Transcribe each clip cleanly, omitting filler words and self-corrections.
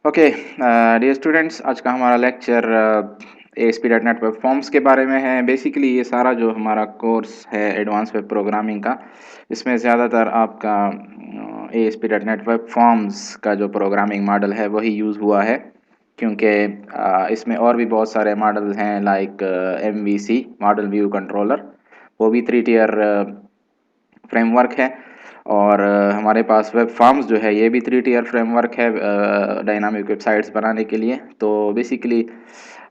Okay dear students, आज का हमारा लेक्चर ASP.NET वेब फॉर्म्स के बारे में है। बेसिकली ये सारा जो हमारा कोर्स है एडवांस वेब प्रोग्रामिंग का, इसमें ज़्यादातर आपका ASP.NET वेब फॉर्म्स का जो प्रोग्रामिंग मॉडल है वही यूज़ हुआ है, क्योंकि इसमें और भी बहुत सारे मॉडल हैं like MVC model view controller, वो भी 3 टियर फ्रेमवर्क है। और हमारे पास वेब फॉर्म्स जो है ये भी 3 टियर फ्रेमवर्क है डायनामिक वेबसाइट्स बनाने के लिए। तो बेसिकली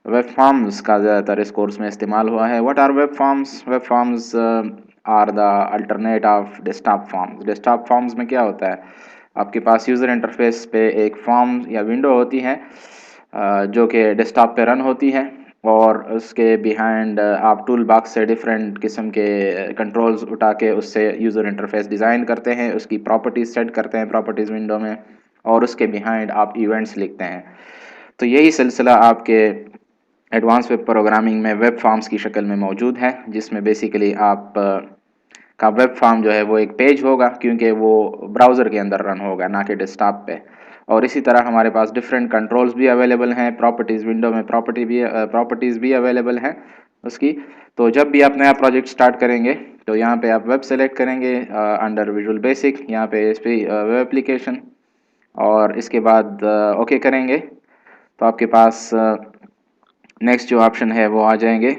वेब फॉर्म्स का ज़्यादातर इस कोर्स में इस्तेमाल हुआ है। What are web forms? Web forms are the alternate of desktop forms. Desktop forms में क्या होता है, आपके पास यूज़र इंटरफेस पे एक फॉर्म या विंडो होती है जो कि डेस्कटॉप पे रन होती है, और उसके बिहाइंड आप टूल बॉक्स से डिफरेंट किस्म के कंट्रोल्स उठा के उससे यूज़र इंटरफेस डिज़ाइन करते हैं, उसकी प्रॉपर्टीज़ सेट करते हैं प्रॉपर्टीज़ विंडो में, और उसके बिहाइंड आप इवेंट्स लिखते हैं। तो यही सिलसिला आपके एडवांस वेब प्रोग्रामिंग में वेब फॉर्म्स की शक्ल में मौजूद है, जिसमें बेसिकली आप का वेब फॉर्म जो है वो एक पेज होगा, क्योंकि वो ब्राउज़र के अंदर रन होगा ना कि डेस्कटॉप पे। और इसी तरह हमारे पास डिफरेंट कंट्रोल्स भी अवेलेबल हैं, प्रॉपर्टीज़ विंडो में प्रॉपर्टीज़ भी अवेलेबल हैं उसकी। तो जब भी आप नया प्रोजेक्ट स्टार्ट करेंगे तो यहाँ पे आप वेब सेलेक्ट करेंगे अंडर विजुअल बेसिक, यहाँ पे इस पर वेब एप्लीकेशन, और इसके बाद ओके करेंगे तो आपके पास नेक्स्ट जो ऑप्शन है वो आ जाएंगे,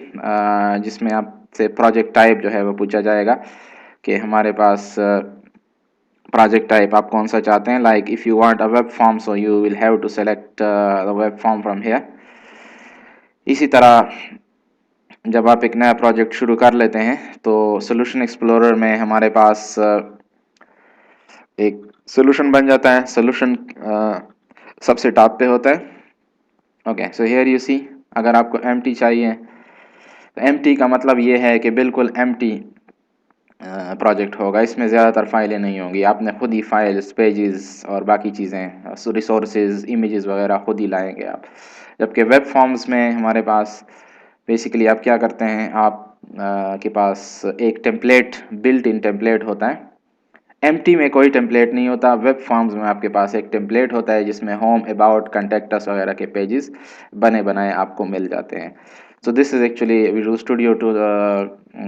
जिसमें आपसे प्रोजेक्ट टाइप जो है वो पूछा जाएगा कि हमारे पास प्रोजेक्ट टाइप आप कौन सा चाहते हैं। Like if you want a web form, so you will have to select the web form from here. इसी तरह जब आप एक नया प्रोजेक्ट शुरू कर लेते हैं तो सोल्यूशन एक्सप्लोरर में हमारे पास एक सोल्यूशन बन जाता है। सोल्यूशन सबसे टॉप पे होता है। ओके, सो हियर यू सी, अगर आपको एम्प्टी चाहिए तो एम्प्टी का मतलब ये है कि बिल्कुल एम्प्टी प्रोजेक्ट होगा, इसमें ज़्यादातर फाइलें नहीं होंगी, आपने खुद ही फाइल्स, पेजेस और बाकी चीज़ें, रिसोर्सेज, इमेजेस वगैरह खुद ही लाएंगे आप। जबकि वेब फॉर्म्स में हमारे पास बेसिकली आप क्या करते हैं, आप के पास एक टेम्पलेट, बिल्ट इन टेम्पलेट होता है। एम्प्टी में कोई टेम्पलेट नहीं होता, वेब फॉर्म्स में आपके पास एक टेम्पलेट होता है जिसमें होम, अबाउट, कॉन्टैक्ट अस वगैरह के पेजेस बने बनाए आपको मिल जाते हैं। So this is actually Visual Studio to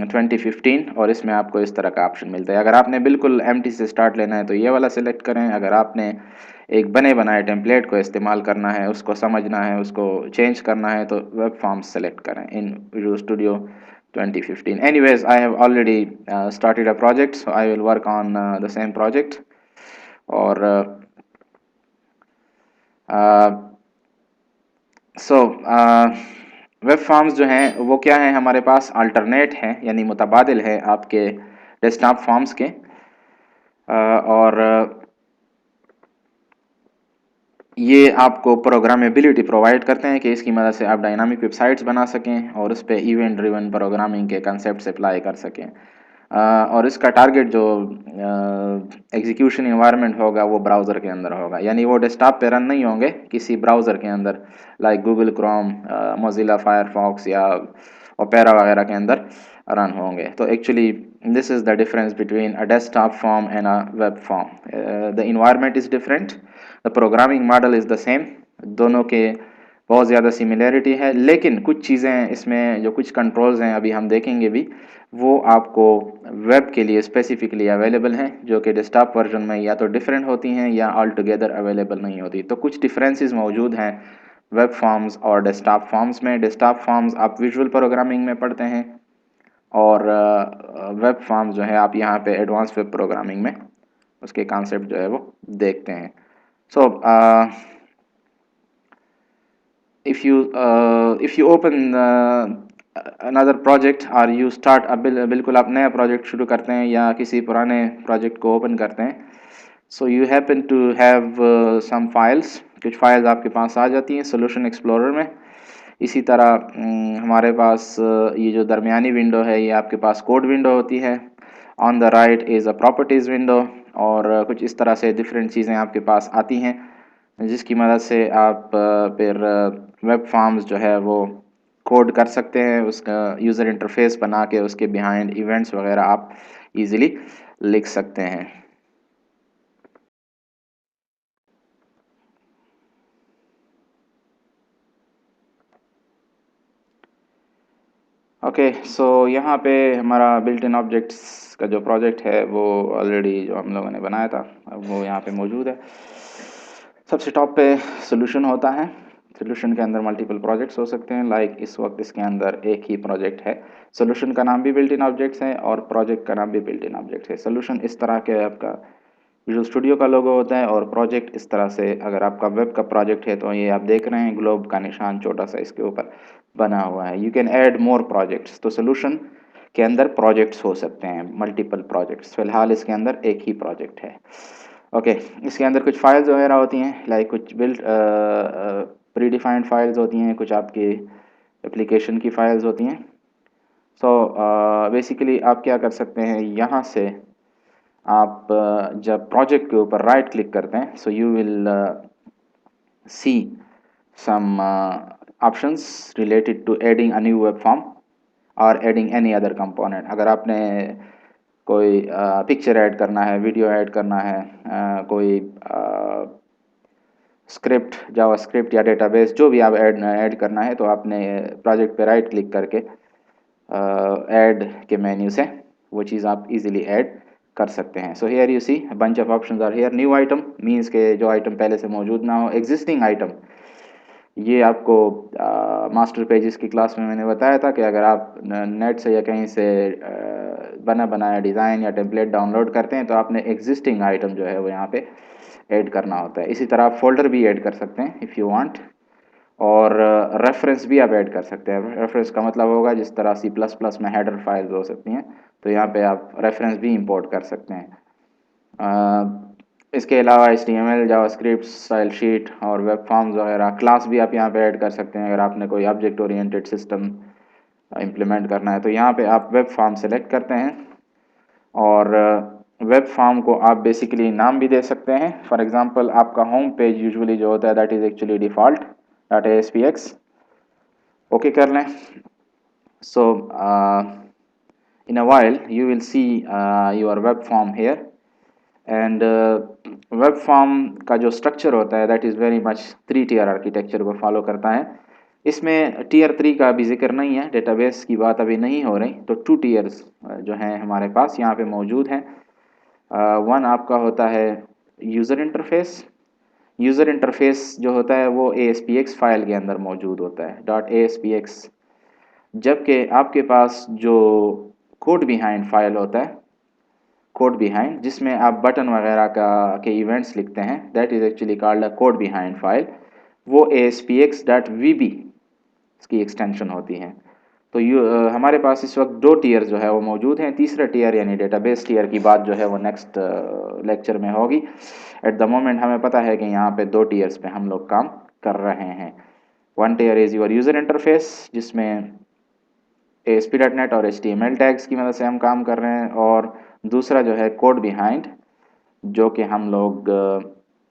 2015, और इसमें आपको इस तरह का ऑप्शन मिलता है। अगर आपने बिल्कुल एम्प्टी से स्टार्ट लेना है तो ये वाला सिलेक्ट करें। अगर आपने एक बने बनाए टेम्पलेट को इस्तेमाल करना है, उसको समझना है, उसको चेंज करना है, तो वेब फॉर्म्स सेलेक्ट करें इन visual studio 2015. Anyways, I have already started a project, so I will work on the same project. और सो वेब फॉर्म्स जो हैं वो क्या हैं, हमारे पास अल्टरनेट हैं, यानी मुतबादिल है आपके डेस्कटॉप फॉर्म्स के। और ये आपको प्रोग्रामेबिलिटी प्रोवाइड करते हैं कि इसकी मदद से आप डायनामिक वेबसाइट्स बना सकें और उस पर इवेंट ड्रिवन प्रोग्रामिंग के कंसेप्ट अप्लाई कर सकें। और इसका टारगेट जो एग्जीक्यूशन इन्वायरमेंट होगा वो ब्राउज़र के अंदर होगा, यानी वो डेस्कटॉप पे रन नहीं होंगे, किसी ब्राउज़र के अंदर, like Google Chrome, Mozilla Firefox या ओपेरा वगैरह के अंदर रन होंगे। तो actually this is the difference between a desktop form and a web form. The environment is different, the programming model is the same. दोनों के बहुत ज़्यादा सिमिलैरिटी है, लेकिन कुछ चीज़ें इसमें, जो कुछ कंट्रोल्स हैं अभी हम देखेंगे भी, वो आपको वेब के लिए स्पेसिफिकली अवेलेबल हैं, जो कि डेस्कटॉप वर्जन में या तो डिफरेंट होती हैं या ऑल टुगेदर अवेलेबल नहीं होती। तो कुछ डिफरेंसेस मौजूद हैं वेब फॉर्म्स और डेस्कटॉप फॉर्म्स में। डेस्कटॉप फॉर्म्स आप विजुअल प्रोग्रामिंग में पढ़ते हैं, और वेब फॉर्म्स जो है आप यहाँ पे एडवांस वेब प्रोग्रामिंग में उसके कॉन्सेप्ट जो है वो देखते हैं। सो if you open another project, और you start बिल्कुल आप नया प्रोजेक्ट शुरू करते हैं या किसी पुराने प्रोजेक्ट को ओपन करते हैं, so you happen to have some files, कुछ फाइल्स आपके पास आ जाती हैं सोल्यूशन एक्सप्लोरर में। इसी तरह हमारे पास ये जो दरमियानी विंडो है ये आपके पास कोड विंडो होती है। On the right is a properties window, और कुछ इस तरह से डिफरेंट चीज़ें आपके पास आती हैं, जिसकी मदद से आप फिर वेब फॉर्म्स जो है वो कोड कर सकते हैं, उसका यूज़र इंटरफेस बना के उसके बिहाइंड इवेंट्स वगैरह आप इजीली लिख सकते हैं। ओके, सो यहाँ पे हमारा बिल्ट इन ऑब्जेक्ट्स का जो प्रोजेक्ट है वो ऑलरेडी जो हम लोगों ने बनाया था अब वो यहाँ पे मौजूद है। सबसे टॉप पे सोल्यूशन होता है। सोल्यूशन के अंदर मल्टीपल प्रोजेक्ट्स हो सकते हैं, लाइक इस वक्त इसके अंदर एक ही प्रोजेक्ट है। सोल्यूशन का नाम भी बिल्ट इन ऑब्जेक्ट्स है और प्रोजेक्ट का नाम भी बिल्ट इन ऑब्जेक्ट है। सोल्यूशन इस तरह के आपका विजुअल स्टूडियो का लोगो होता है और प्रोजेक्ट इस तरह से, अगर आपका वेब का प्रोजेक्ट है तो ये आप देख रहे हैं ग्लोब का निशान छोटा सा इसके ऊपर बना हुआ है। You can add more projects, तो सोल्यूशन के अंदर प्रोजेक्ट्स हो सकते हैं, मल्टीपल प्रोजेक्ट्स। फिलहाल इसके अंदर एक ही प्रोजेक्ट है। ओके, इसके अंदर कुछ फाइल्स वगैरह होती हैं, लाइक कुछ बिल्ट प्री डिफाइंड फाइल्स होती हैं, कुछ आपकी एप्लीकेशन की फाइल्स होती हैं। सो बेसिकली आप क्या कर सकते हैं, यहाँ से आप जब प्रोजेक्ट के ऊपर राइट क्लिक करते हैं, so you will see some options related to adding a new web form और adding any other component। अगर आपने कोई पिक्चर ऐड करना है, वीडियो ऐड करना है, कोई स्क्रिप्ट, जावा स्क्रिप्ट या डेटाबेस, जो भी आप ऐड करना है, तो आपने प्रोजेक्ट पे राइट क्लिक करके ऐड के मेन्यू से वो चीज़ आप इजीली ऐड कर सकते हैं। So here you see bunch of options are here. New item means के जो आइटम पहले से मौजूद ना हो। एग्जिस्टिंग आइटम, ये आपको मास्टर पेजेस की क्लास में मैंने बताया था कि अगर आप नेट से या कहीं से बना बनाया डिज़ाइन या टेम्पलेट डाउनलोड करते हैं तो आपने एग्जिस्टिंग आइटम जो है वो यहाँ पे ऐड करना होता है। इसी तरह आप फोल्डर भी ऐड कर सकते हैं इफ़ यू वांट, और रेफरेंस भी आप ऐड कर सकते हैं। रेफरेंस का मतलब होगा जिस तरह सी प्लस प्लस में हेडर फाइल्स हो सकती हैं, तो यहाँ पे आप रेफरेंस भी इंपोर्ट कर सकते हैं। इसके अलावा HTML, जावास्क्रिप्ट, स्टाइल शीट और वेब फॉर्म्स वगैरह क्लास भी आप यहाँ पे ऐड कर सकते हैं। अगर आपने कोई ऑब्जेक्ट ओरिएंटेड सिस्टम इम्प्लीमेंट करना है तो यहाँ पे आप वेब फॉर्म सेलेक्ट करते हैं और वेब फॉर्म को आप बेसिकली नाम भी दे सकते हैं। फॉर एग्जांपल आपका होम पेज यूजुअली जो होता है that is actually default .aspx। Okay कर लें। सो in a while you will see your web form here and web form का जो स्ट्रक्चर होता है that is very much 3 tier architecture को फॉलो करता है। इसमें टीयर 3 का भी जिक्र नहीं है, डेटाबेस की बात अभी नहीं हो रही, तो 2 tiers जो हैं हमारे पास यहाँ पे मौजूद हैं। वन आपका होता है यूज़र इंटरफेस। यूज़र इंटरफेस जो होता है वो ASPX फाइल के अंदर मौजूद होता है .aspx, जबकि आपके पास जो कोड बिहाइंड फाइल होता है, कोड बिहाइंड जिसमें आप बटन वगैरह का के इवेंट्स लिखते हैं, that is actually called a code behind file. वो ASPX.VB इसकी एक्सटेंशन होती हैं। तो हमारे पास इस वक्त 2 टीयर जो है वो मौजूद हैं। तीसरा टीयर यानी डेटाबेस टीयर की बात जो है वो नेक्स्ट लेक्चर में होगी। एट द मोमेंट हमें पता है कि यहाँ पे 2 टीयर्स पे हम लोग काम कर रहे हैं। One tier is your user interface जिसमें ASP.NET और HTML टैग्स की मदद से हम काम कर रहे हैं, और दूसरा जो है कोड बिहाइंड जो कि हम लोग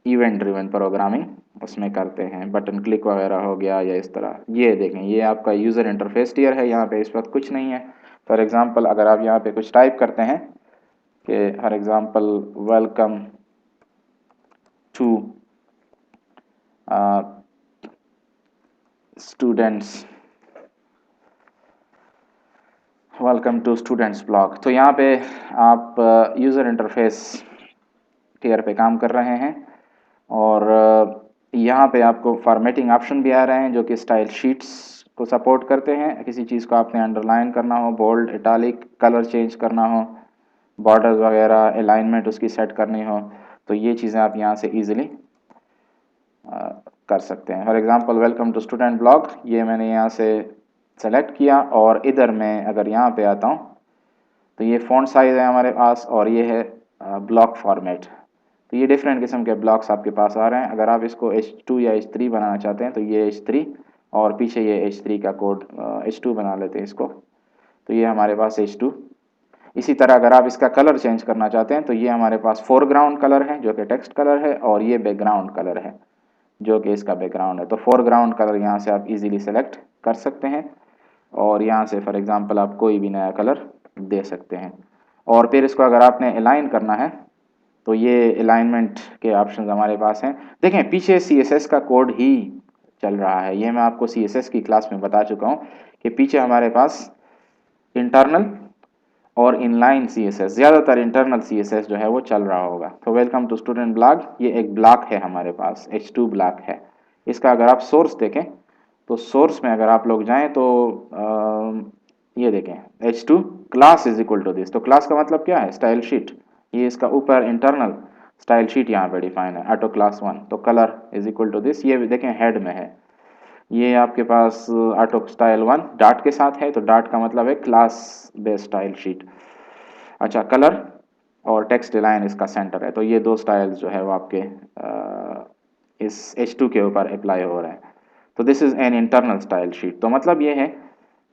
इवेंट ड्रिवन प्रोग्रामिंग उसमें करते हैं, बटन क्लिक वगैरह हो गया या इस तरह। ये देखें, ये आपका यूज़र इंटरफेस टीयर है, यहाँ पे इस वक्त कुछ नहीं है। फॉर एग्ज़ाम्पल अगर आप यहाँ पे कुछ टाइप करते हैं कि for example welcome to students, welcome to students blog, तो यहाँ पे आप यूज़र इंटरफेस टीयर पे काम कर रहे हैं। और यहाँ पे आपको फॉर्मेटिंग ऑप्शन भी आ रहे हैं जो कि स्टाइल शीट्स को सपोर्ट करते हैं। किसी चीज़ को आपने अंडरलाइन करना हो, बोल्ड, इटालिक, कलर चेंज करना हो, बॉर्डर्स वगैरह, अलाइनमेंट उसकी सेट करनी हो, तो ये चीज़ें आप यहाँ से ईज़िली कर सकते हैं। For example welcome to student blog, ये मैंने यहाँ से सेलेक्ट किया और इधर मैं अगर यहाँ पे आता हूँ तो ये फ़ॉन्ट साइज़ है हमारे पास और ये है ब्लॉक फॉर्मेट। तो ये डिफरेंट किस्म के ब्लॉक्स आपके पास आ रहे हैं। अगर आप इसको H2 या H3 बनाना चाहते हैं तो ये H3 और पीछे ये H3 का कोड H2 बना लेते हैं इसको, तो ये हमारे पास H2। इसी तरह अगर आप इसका कलर चेंज करना चाहते हैं तो ये हमारे पास फोरग्राउंड कलर है जो कि टेक्स्ट कलर है, और ये बैकग्राउंड कलर है जो कि इसका बैकग्राउंड है। तो फोरग्राउंड कलर यहाँ से आप इजीली सेलेक्ट कर सकते हैं और यहाँ से फॉर एग्जांपल आप कोई भी नया कलर दे सकते हैं। और फिर इसको अगर आपने अलाइन करना है तो ये अलाइनमेंट के ऑप्शंस हमारे पास हैं। देखें पीछे CSS का कोड ही चल रहा है, ये मैं आपको CSS की क्लास में बता चुका हूँ कि पीछे हमारे पास इंटरनल और इनलाइन सीएसएस, ज़्यादातर इंटरनल सीएसएस जो है वो चल रहा होगा। तो वेलकम टू स्टूडेंट ब्लॉग, ये एक ब्लॉक है हमारे पास, H2 ब्लॉक है। इसका अगर आप सोर्स देखें तो सोर्स में अगर आप लोग जाएं तो ये देखें H2 class is equal to this. तो क्लास का मतलब क्या है? Style sheet. ये इसका ऊपर इंटरनल स्टाइल शीट यहाँ पे डिफाइन है, ऑटो क्लास 1। तो colour is equal to this, ये भी देखें हेड में है। ये आपके पास ऑटो स्टाइल 1 डॉट के साथ है, तो डॉट का मतलब है क्लास बेस्ड स्टाइल शीट। अच्छा, कलर और टेक्स्ट लाइन इसका सेंटर है। तो ये दो स्टाइल्स जो है वो आपके इस H2 के ऊपर अप्लाई हो रहे हैं। तो this is an internal style sheet. तो मतलब ये है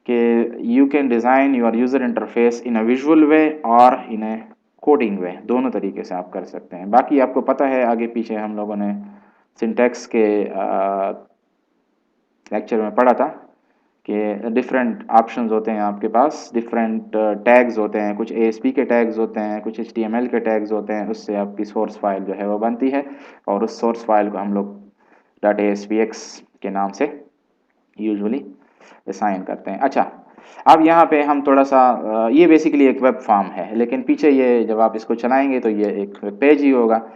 कि you can design your user interface in a visual way और इन ए कोडिंग वे, दोनों तरीके से आप कर सकते हैं। बाकी आपको पता है आगे पीछे हम लोगों ने सिंटैक्स के लेक्चर में पढ़ा था कि डिफरेंट ऑप्शंस होते हैं आपके पास, डिफरेंट टैग्स होते हैं, कुछ ASP के टैग्स होते हैं, कुछ HTML के टैग्स होते हैं। उससे आपकी सोर्स फाइल जो है वो बनती है और उस सोर्स फाइल को हम लोग .aspx के नाम से यूजुअली असाइन करते हैं। अच्छा, अब यहाँ पे हम थोड़ा सा ये बेसिकली एक वेब फॉर्म है, लेकिन पीछे ये जब आप इसको चलाएंगे तो ये एक वेब पेज ही होगा।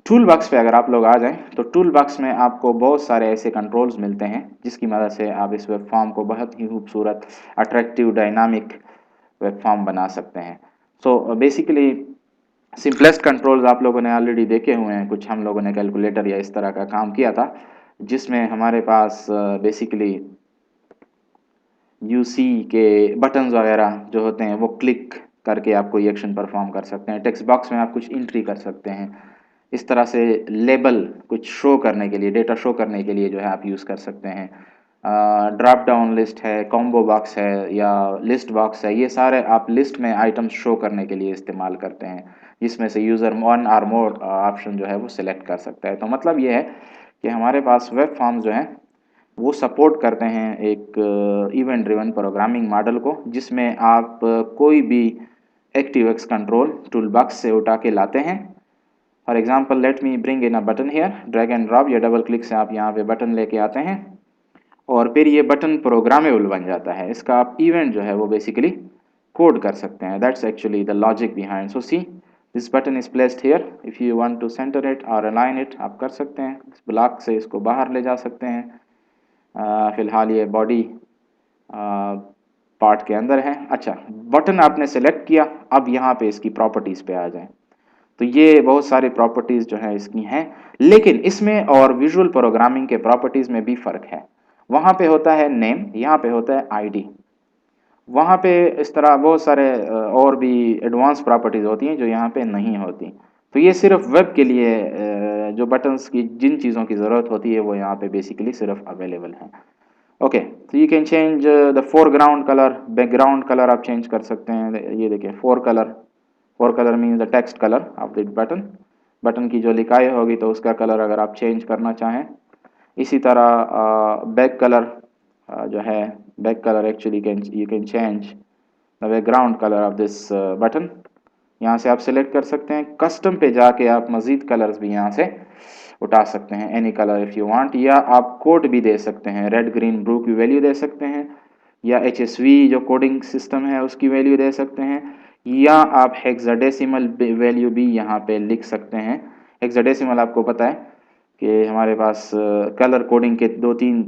टूल बॉक्स पे अगर आप लोग आ जाएं तो टूल बॉक्स में आपको बहुत सारे ऐसे कंट्रोल्स मिलते हैं जिसकी मदद से आप इस वेब फॉर्म को बहुत ही खूबसूरत, अट्रैक्टिव, डायनामिक वेब फॉर्म बना सकते हैं। सो बेसिकली सिंपलेस्ट कंट्रोल्स आप लोगों ने ऑलरेडी देखे हुए हैं। कुछ हम लोगों ने कैलकुलेटर या इस तरह का काम किया था जिसमें हमारे पास बेसिकली यूसी के बटन्स वगैरह जो होते हैं वो क्लिक करके आप कोई एक्शन परफॉर्म कर सकते हैं। टेक्स्ट बॉक्स में आप कुछ एंट्री कर सकते हैं। इस तरह से लेबल कुछ शो करने के लिए, डेटा शो करने के लिए जो है आप यूज़ कर सकते हैं। ड्रॉप डाउन लिस्ट है, कॉम्बो बॉक्स है या लिस्ट बॉक्स है, ये सारे आप लिस्ट में आइटम्स शो करने के लिए इस्तेमाल करते हैं, जिसमें से यूज़र वन और मोर ऑप्शन जो है वो सिलेक्ट कर सकता है। तो मतलब ये है कि हमारे पास वेब फॉर्म्स जो हैं वो सपोर्ट करते हैं एक इवेंट ड्रिवन प्रोग्रामिंग मॉडल को, जिसमें आप कोई भी ActiveX कंट्रोल टूल बॉक्स से उठा के लाते हैं। For example let me bring in a button here, drag and drop या डबल क्लिक से आप यहाँ पे बटन लेके आते हैं और फिर ये बटन प्रोग्रामेबल बन जाता है। इसका आप इवेंट जो है वो बेसिकली कोड कर सकते हैं। That's actually the logic behind. So see this button is placed here, if you want to centre it और अलाइन इट आप कर सकते हैं। इस ब्लॉक से इसको बाहर ले जा सकते हैं। फिलहाल ये बॉडी पार्ट के अंदर है। अच्छा, बटन आपने सेलेक्ट किया, अब यहाँ पे इसकी प्रॉपर्टीज़ पे आ जाएं। तो ये बहुत सारी प्रॉपर्टीज़ जो है इसकी हैं, लेकिन इसमें और विजुअल प्रोग्रामिंग के प्रॉपर्टीज़ में भी फ़र्क है। वहाँ पे होता है नेम, यहाँ पे होता है आईडी। वहाँ पे इस तरह बहुत सारे और भी एडवांस प्रॉपर्टीज़ होती हैं जो यहाँ पे नहीं होती। तो ये सिर्फ वेब के लिए जो बटन्स की जिन चीज़ों की ज़रूरत होती है वो यहाँ पे बेसिकली सिर्फ अवेलेबल हैं। ओके, तो you can change the foreground colour, background colour आप चेंज कर सकते हैं। ये देखिए four colour means the text colour of the button. Button की जो लिखाई होगी तो उसका कलर अगर आप चेंज करना चाहें। इसी तरह बैक कलर जो है, back colour actually you can change the background colour of this button. यहाँ से आप सिलेक्ट कर सकते हैं। कस्टम पे जाके आप मज़ीद कलर्स भी यहाँ से उठा सकते हैं, any colour if you want. या आप कोड भी दे सकते हैं, रेड ग्रीन ब्लू की वैल्यू दे सकते हैं, या HSV जो कोडिंग सिस्टम है उसकी वैल्यू दे सकते हैं, या आप हेक्साडेसिमल वैल्यू भी यहाँ पे लिख सकते हैं। हेक्साडेसिमल आपको पता है कि हमारे पास कलर कोडिंग के दो तीन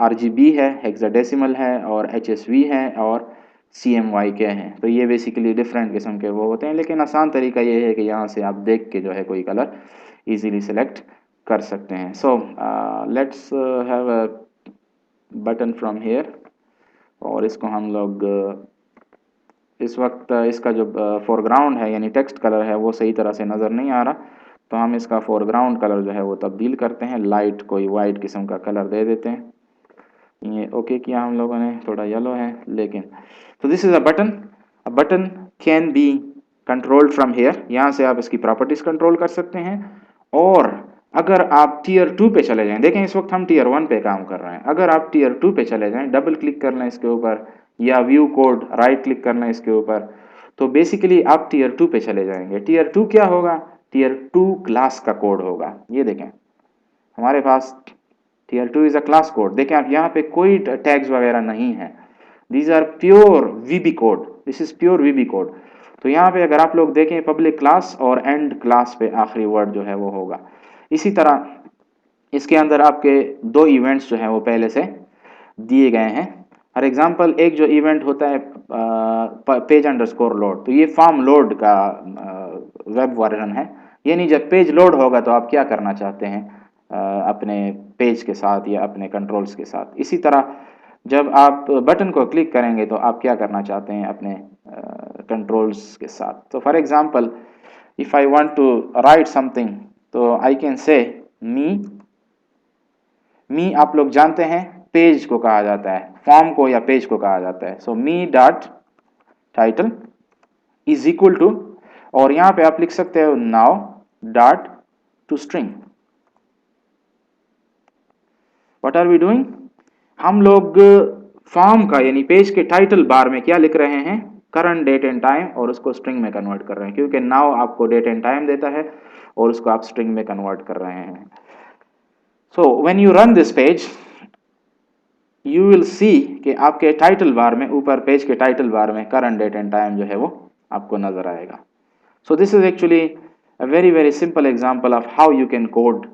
RGB है, हेक्साडेसिमल है और HSV है और CMYK हैं। तो ये बेसिकली डिफरेंट किस्म के वो होते हैं, लेकिन आसान तरीका ये है कि यहाँ से आप देख के जो है कोई कलर इजीली सेलेक्ट कर सकते हैं। So let's have a button from here और इसको हम लोग इस वक्त इसका जो फोरग्राउंड है यानी टेक्स्ट कलर है वो सही तरह से नज़र नहीं आ रहा, तो हम इसका फोरग्राउंड कलर जो है वो तब्दील करते हैं, लाइट कोई वाइट किस्म का कलर दे देते हैं। ये ओके किया हम लोगों ने, थोड़ा येलो है लेकिन। तो this is a button can be controlled from here. यहाँ से आप इसकी प्रॉपर्टीज़ कंट्रोल कर सकते हैं। और अगर आप टीयर 2 पे चले जाएं, देखें इस वक्त हम टीयर 1 पे काम कर रहे हैं, अगर आप टीयर 2 पे चले जाएं, डबल क्लिक कर लें इसके ऊपर या व्यू कोड राइट क्लिक करना है इसके ऊपर, तो बेसिकली आप टीयर 2 पे चले जाएंगे। टीयर 2 क्या होगा? टीयर 2 क्लास का कोड होगा। ये देखें हमारे पास tier 2 is a class code. देखें आप यहाँ पे कोई टैग्स वगैरह नहीं है। These are pure VB code, this is pure VB code. तो यहाँ पे अगर आप लोग देखें पब्लिक क्लास और एंड क्लास पे आखिरी वर्ड जो है वो होगा। इसी तरह इसके अंदर आपके दो इवेंट्स जो हैं वो पहले से दिए गए हैं। फॉर एग्जांपल एक जो इवेंट होता है पेज अंडरस्कोर लोड, तो ये फॉर्म लोड का वेब वर्जन है। यानी जब पेज लोड होगा तो आप क्या करना चाहते हैं अपने पेज के साथ या अपने कंट्रोल्स के साथ। इसी तरह जब आप बटन को क्लिक करेंगे तो आप क्या करना चाहते हैं अपने कंट्रोल्स के साथ। तो for example if I want to write something, तो आई कैन से मी आप लोग जानते हैं पेज को कहा जाता है, फॉर्म को या पेज को कहा जाता है। So me dot title is equal to, और यहां पे आप लिख सकते हो now dot to string. What are we doing, हम लोग फॉर्म का यानी पेज के टाइटल बार में क्या लिख रहे हैं, करंट डेट एंड टाइम, और उसको स्ट्रिंग में कन्वर्ट कर रहे हैं क्योंकि नाउ आपको डेट एंड टाइम देता है और उसको आप स्ट्रिंग में कन्वर्ट कर रहे हैं। So when you run this page you will see कि आपके टाइटल बार में, ऊपर पेज के टाइटल बार में करंट डेट एंड टाइम जो है वो आपको नजर आएगा। So this is actually a very very simple example of how you can code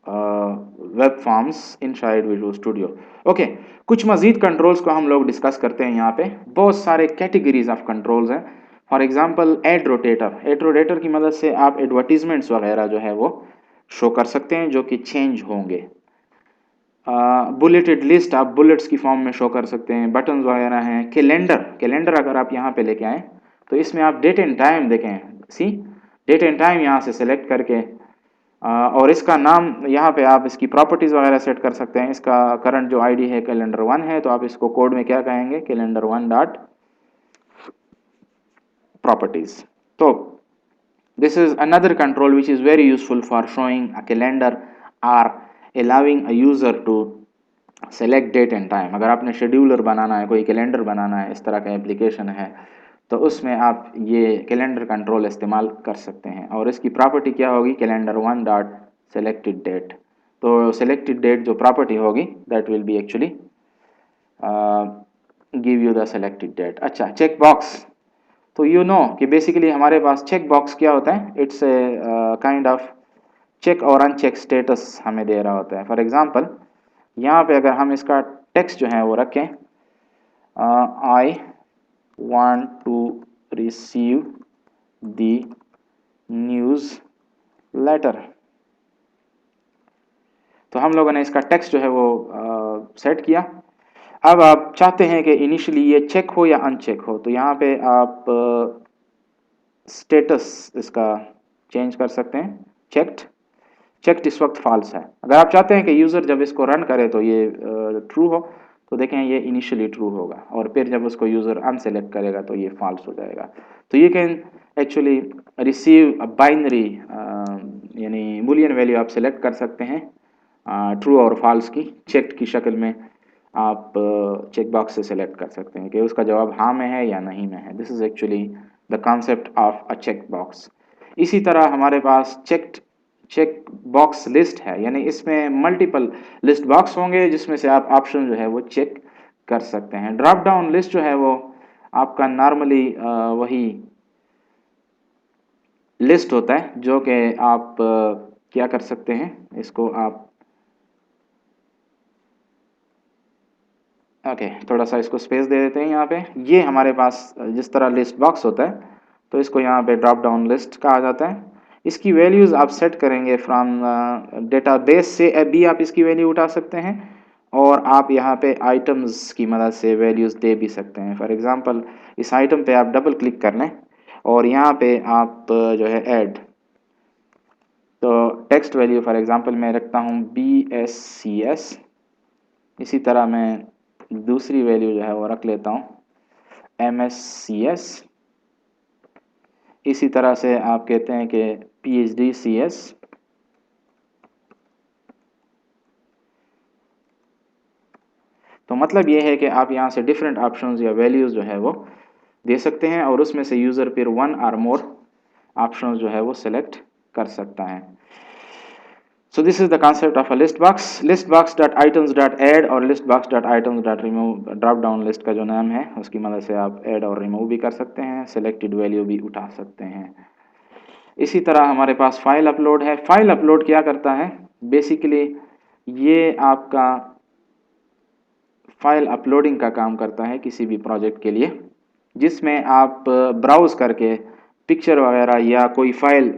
web forms inside visual studio. Okay, कुछ मजीद कंट्रोल्स को हम लोग डिस्कस करते हैं। यहाँ पे बहुत सारे कैटेगरीज ऑफ कंट्रोल्स हैं। For example ad rotator, ad rotator की मदद से आप एडवर्टीजमेंट्स वगैरह जो है वो शो कर सकते हैं जो कि चेंज होंगे। बुलेटेड लिस्ट आप बुलेट्स की फॉर्म में शो कर सकते हैं, बटन वगैरह हैं। कैलेंडर, कैलेंडर अगर आप यहाँ पे लेके आए तो इसमें आप डेट एंड टाइम देखें, सी डेट एंड टाइम यहाँ से सेलेक्ट करके और इसका नाम यहाँ पे आप इसकी प्रॉपर्टीज वगैरह सेट कर सकते हैं। इसका करंट जो आईडी है कैलेंडर 1 है, तो आप इसको कोड में क्या कहेंगे, कैलेंडर 1 डॉट प्रॉपर्टीज। तो this is another control which is very useful for showing a calendar or allowing a user to select date and time। अगर आपने शेड्यूलर बनाना है, कोई कैलेंडर बनाना है, इस तरह का एप्लीकेशन है, तो उसमें आप ये कैलेंडर कंट्रोल इस्तेमाल कर सकते हैं। और इसकी प्रॉपर्टी क्या होगी, कैलेंडर 1 डॉट सेलेक्टेड डेट। तो सेलेक्टेड डेट जो प्रॉपर्टी होगी that will be actually give you the selected date. अच्छा, चेक बॉक्स, तो यू नो कि बेसिकली हमारे पास चेक बॉक्स क्या होता है, it's a kind of check और अनचेक स्टेटस हमें दे रहा होता है। फॉर एग्जांपल यहाँ पे अगर हम इसका टेक्स्ट जो है वो रखें, I want to receive the newsletter, तो हम लोगों ने इसका टेक्स्ट जो है वो सेट किया। अब आप चाहते हैं कि इनिशियली ये चेक हो या अनचेक हो, तो यहाँ पे आप स्टेटस इसका चेंज कर सकते हैं, चेक्ड। चेक्ड इस वक्त फॉल्स है। अगर आप चाहते हैं कि यूज़र जब इसको रन करे तो ये ट्रू हो, तो देखें ये इनिशियली ट्रू होगा, और फिर जब उसको यूज़र अनसेलेक्ट करेगा तो ये फॉल्स हो जाएगा। तो ये can actually receive a binary यानी बुलियन वैल्यू आप सेलेक्ट कर सकते हैं ट्रू और फॉल्स की, चेक्ड की शक्ल में आप चेक बॉक्स से सेलेक्ट कर सकते हैं कि उसका जवाब हाँ में है या नहीं में है। This is actually the concept of a check box. इसी तरह हमारे पास चेक बॉक्स लिस्ट है, यानी इसमें मल्टीपल लिस्ट बॉक्स होंगे जिसमें से आप ऑप्शन जो है वो चेक कर सकते हैं। ड्रॉप डाउन लिस्ट जो है वो आपका नॉर्मली वही लिस्ट होता है जो कि आप क्या कर सकते हैं, इसको आप ओके थोड़ा सा इसको स्पेस दे देते हैं। यहाँ पे ये हमारे पास जिस तरह लिस्ट बॉक्स होता है, तो इसको यहाँ पे ड्रॉप डाउन लिस्ट कहा जाता है। इसकी वैल्यूज़ आप सेट करेंगे फ्रॉम डेटाबेस से भी आप इसकी वैल्यू उठा सकते हैं, और आप यहाँ पे आइटम्स की मदद से वैल्यूज़ दे भी सकते हैं। फॉर एग्जांपल इस आइटम पे आप डबल क्लिक कर लें और यहाँ पे आप जो है ऐड, तो टेक्स्ट वैल्यू फॉर एग्जांपल मैं रखता हूँ BSCS। इसी तरह मैं दूसरी वैल्यू जो है वो रख लेता हूँ MSCS। इसी तरह से आप कहते हैं कि PhDCS। तो मतलब ये है कि आप यहाँ से डिफरेंट ऑप्शंस या वैल्यूज़ जो है वो दे सकते हैं, और उसमें से यूज़र फिर वन और मोर ऑप्शंस जो है वो सिलेक्ट कर सकता है। So this is the concept of a list box. listbox.items.add और listbox.items.remove ड्रॉप डाउन लिस्ट का जो नाम है उसकी मदद से आप ऐड और रिमूव भी कर सकते हैं, सिलेक्टेड वैल्यू भी उठा सकते हैं। इसी तरह हमारे पास फाइल अपलोड है। फाइल अपलोड क्या करता है? बेसिकली ये आपका फाइल अपलोडिंग का काम करता है किसी भी प्रोजेक्ट के लिए, जिसमें आप ब्राउज करके पिक्चर वगैरह या कोई फाइल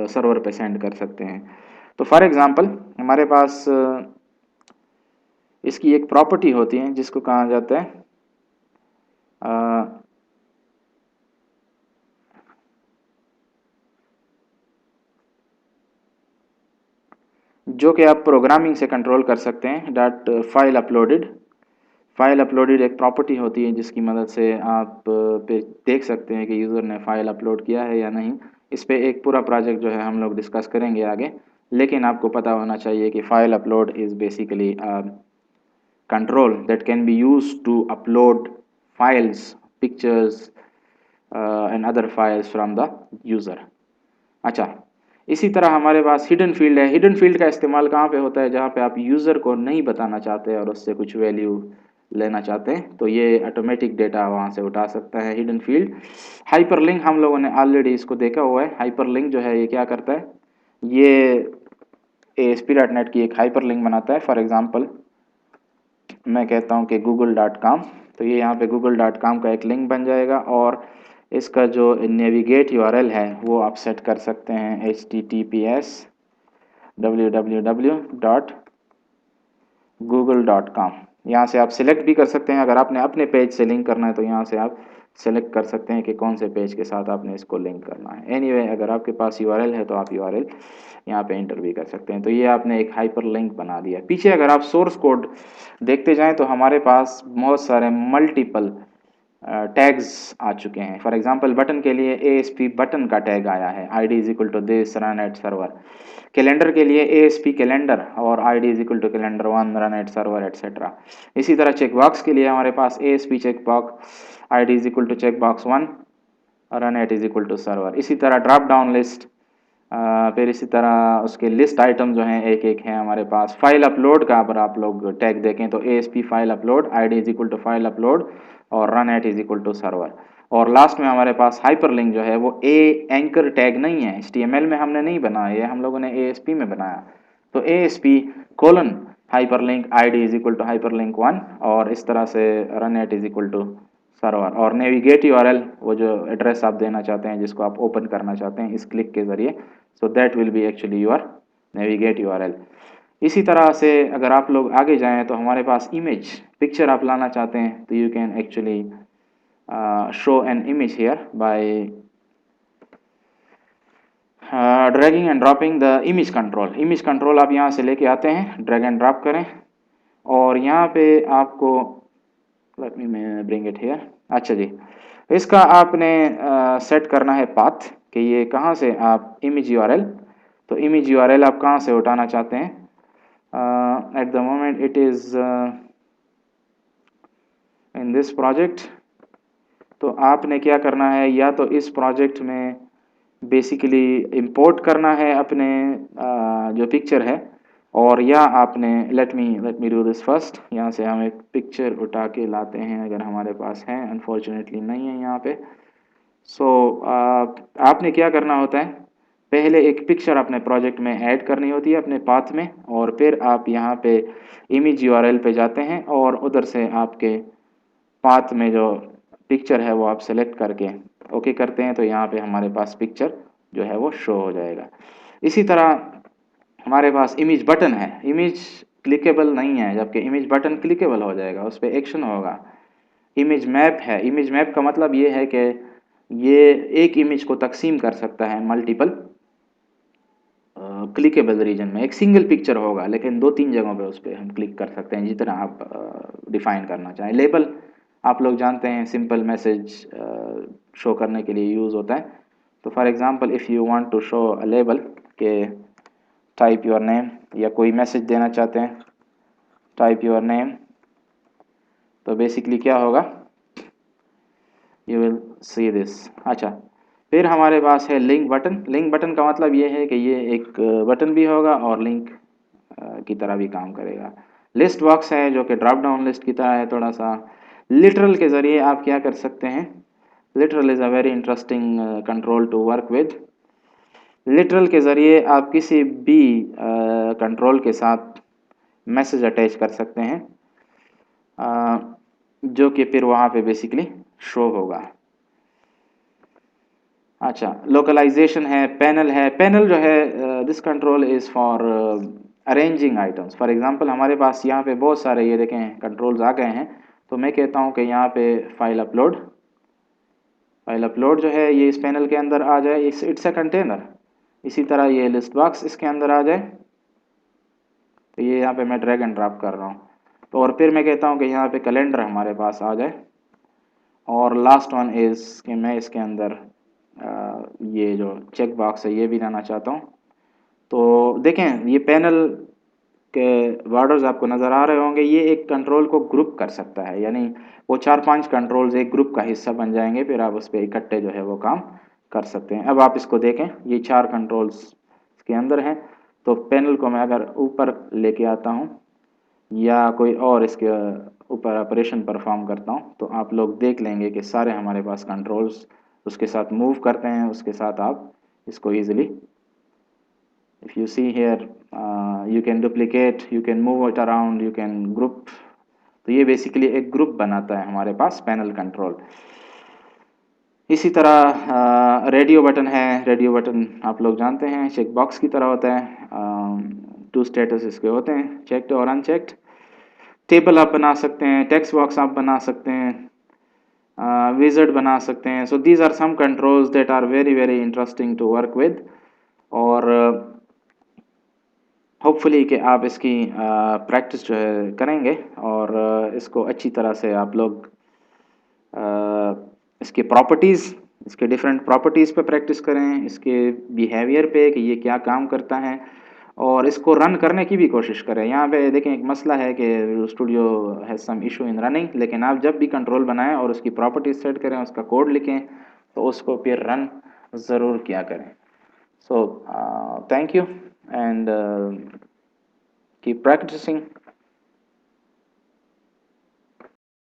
सर्वर पे सेंड कर सकते हैं। तो फॉर एग्जांपल हमारे पास इसकी एक प्रॉपर्टी होती है जिसको कहा जाता है जो कि आप प्रोग्रामिंग से कंट्रोल कर सकते हैं, dot file uploaded. File uploaded एक प्रॉपर्टी होती है जिसकी मदद से आप पे देख सकते हैं कि यूज़र ने फाइल अपलोड किया है या नहीं। इस पे एक पूरा प्रोजेक्ट जो है हम लोग डिस्कस करेंगे आगे, लेकिन आपको पता होना चाहिए कि file upload is basically control that can be used to upload files, pictures and other files from the user। अच्छा, इसी तरह हमारे पास हिडन फील्ड है। हिडन फील्ड का इस्तेमाल कहाँ पे होता है? जहाँ पे आप यूज़र को नहीं बताना चाहते और उससे कुछ वैल्यू लेना चाहते हैं, तो ये ऑटोमेटिक डेटा वहाँ से उठा सकता है हिडन फील्ड। हाइपरलिंक हम लोगों ने ऑलरेडी इसको देखा हुआ है। हाइपरलिंक जो है ये क्या करता है? ये ASP.NET की एक हाइपरलिंक बनाता है। फॉर एग्जांपल मैं कहता हूँ कि google.com, तो ये यहाँ पे google.com का एक लिंक बन जाएगा और इसका जो नेविगेट URL है वो आप सेट कर सकते हैं https://www.google.com। यहाँ से आप सिलेक्ट भी कर सकते हैं। अगर आपने अपने पेज से लिंक करना है तो यहाँ से आप सेलेक्ट कर सकते हैं कि कौन से पेज के साथ आपने इसको लिंक करना है। एनीवे अगर आपके पास URL है तो आप URL यहाँ पे एंटर भी कर सकते हैं। तो ये आपने एक हाइपर लिंक बना दिया। पीछे अगर आप सोर्स कोड देखते जाएं तो हमारे पास बहुत सारे मल्टीपल टैग्स आ चुके हैं। फॉर एग्जांपल बटन के लिए ASP बटन का टैग आया है, ID is equal to this run at server. Calendar के लिए ASP कैलेंडर और ID is equal to calendar 1 run at server etcetera. इसी तरह चेक बॉक्स के लिए हमारे पास ASP check box ID is equal to check box 1 run at is equal to server. इसी तरह ड्रॉप डाउन लिस्ट, फिर इसी तरह उसके लिस्ट आइटम जो हैं एक एक हैं हमारे पास। फाइल अपलोड का अगर आप लोग टैग देखें तो ASP file upload, ID is equal to file upload और run at is equal to server. और लास्ट में हमारे पास हाइपरलिंक जो है वो एंकर टैग नहीं है, HTML में हमने नहीं बनाया, ये हम लोगों ने ASP में बनाया। तो ASP colon hyperlink ID is equal to hyperlink 1 और इस तरह से run at is equal to server. और नेविगेट URL वो जो एड्रेस आप देना चाहते हैं जिसको आप ओपन करना चाहते हैं इस क्लिक के ज़रिए, so that will be actually your navigate URL। इसी तरह से अगर आप लोग आगे जाएं तो हमारे पास इमेज, पिक्चर आप लाना चाहते हैं तो you can actually show an image here bye dragging and dropping the image control. Image control आप यहाँ से लेके आते हैं, ड्रैग एंड ड्रॉप करें और यहाँ पे आपको let me bring it here. अच्छा जी, इसका आपने सेट करना है पाथ कि ये कहाँ से आप इमेज URL, तो इमेज URL आप कहाँ से उठाना चाहते हैं। At the moment it is in this project. तो आपने क्या करना है, या तो इस प्रोजेक्ट में बेसिकली इंपोर्ट करना है अपने जो पिक्चर है, और या आपने let me do this first. यहाँ से हम एक पिक्चर उठा के लाते हैं अगर हमारे पास है, अनफॉर्चुनेटली नहीं है यहाँ पे। सो आपने क्या करना होता है, पहले एक पिक्चर अपने प्रोजेक्ट में ऐड करनी होती है अपने पाथ में, और फिर आप यहाँ पे इमेज URL पे जाते हैं और उधर से आपके पाथ में जो पिक्चर है वो आप सेलेक्ट करके ओके करते हैं, तो यहाँ पे हमारे पास पिक्चर जो है वो शो हो जाएगा। इसी तरह हमारे पास इमेज बटन है, इमेज क्लिकेबल नहीं है, जबकि इमेज बटन क्लिकेबल हो जाएगा, उस पर एक्शन होगा। इमेज मैप है, इमेज मैप का मतलब ये है कि ये एक इमेज को तकसीम कर सकता है मल्टीपल क्लिकेबल रीजन में। एक सिंगल पिक्चर होगा लेकिन 2-3 जगहों पे उस पर हम क्लिक कर सकते हैं जितना आप डिफाइन करना चाहें। लेबल आप लोग जानते हैं, सिंपल मैसेज शो करने के लिए यूज़ होता है। तो for example if you want to show a label के टाइप योर नेम, या कोई मैसेज देना चाहते हैं टाइप योर नेम, तो बेसिकली क्या होगा, यू विल सी दिस। अच्छा, फिर हमारे पास है लिंक बटन। लिंक बटन का मतलब ये है कि ये एक बटन भी होगा और लिंक की तरह भी काम करेगा। लिस्ट बॉक्स है जो कि ड्रॉप डाउन लिस्ट की तरह है थोड़ा सा। लिटरल के ज़रिए आप क्या कर सकते हैं, literal is a very interesting control to work with. Literal के ज़रिए आप किसी भी कंट्रोल के साथ मैसेज अटैच कर सकते हैं, जो कि फिर वहाँ पे बेसिकली शो होगा। अच्छा, लोकलाइजेशन है, पैनल है। पैनल जो है, this control is for arranging items. For example हमारे पास यहाँ पे बहुत सारे ये देखें कंट्रोल्स आ गए हैं, तो मैं कहता हूँ कि यहाँ पे फाइल अपलोड जो है ये इस पैनल के अंदर आ जाए, इट्स अ कंटेनर। इसी तरह ये लिस्ट बॉक्स इसके अंदर आ जाए, तो ये यहाँ पे मैं ड्रैग एंड ड्रॉप कर रहा हूँ। तो और फिर मैं कहता हूँ कि यहाँ पे कैलेंडर हमारे पास आ जाए। और लास्ट वन इज़ कि मैं इसके अंदर ये जो चेक बॉक्स है ये भी लाना चाहता हूँ। तो देखें ये पैनल के बॉर्डर्स आपको नज़र आ रहे होंगे, ये एक कंट्रोल को ग्रुप कर सकता है, यानी वो 4-5 कंट्रोल्स एक ग्रुप का हिस्सा बन जाएंगे, फिर आप उस पर इकट्ठे जो है वो काम कर सकते हैं। अब आप इसको देखें, ये 4 कंट्रोल्स इसके अंदर हैं। तो पैनल को मैं अगर ऊपर लेके आता हूँ या कोई और इसके ऊपर ऑपरेशन परफॉर्म करता हूँ, तो आप लोग देख लेंगे कि सारे हमारे पास कंट्रोल्स उसके साथ मूव करते हैं, उसके साथ आप इसको easily, if you see here, you can duplicate, you can move it around, you can group। तो ये बेसिकली एक ग्रुप बनाता है हमारे पास पैनल कंट्रोल। इसी तरह रेडियो बटन है। रेडियो बटन आप लोग जानते हैं चेक बॉक्स की तरह होता है। टू स्टेटस इसके होते हैं, चेक्ड और अनचेक्ड। टेबल आप बना सकते हैं, टेक्स्ट बॉक्स आप बना सकते हैं, विज़ार्ड बना सकते हैं। So these are some controls that are very very interesting to work with. और होपफुली कि आप इसकी प्रैक्टिस जो है करेंगे और इसको अच्छी तरह से आप लोग इसके प्रॉपर्टीज़, इसके डिफरेंट प्रॉपर्टीज़ पे प्रैक्टिस करें, इसके बिहेवियर पे कि ये क्या काम करता है, और इसको रन करने की भी कोशिश करें। यहाँ पे देखें एक मसला है कि studio has some issue in running, लेकिन आप जब भी कंट्रोल बनाएं और उसकी प्रॉपर्टीज सेट करें, उसका कोड लिखें, तो उसको फिर रन ज़रूर किया करें। So thank you and keep practising.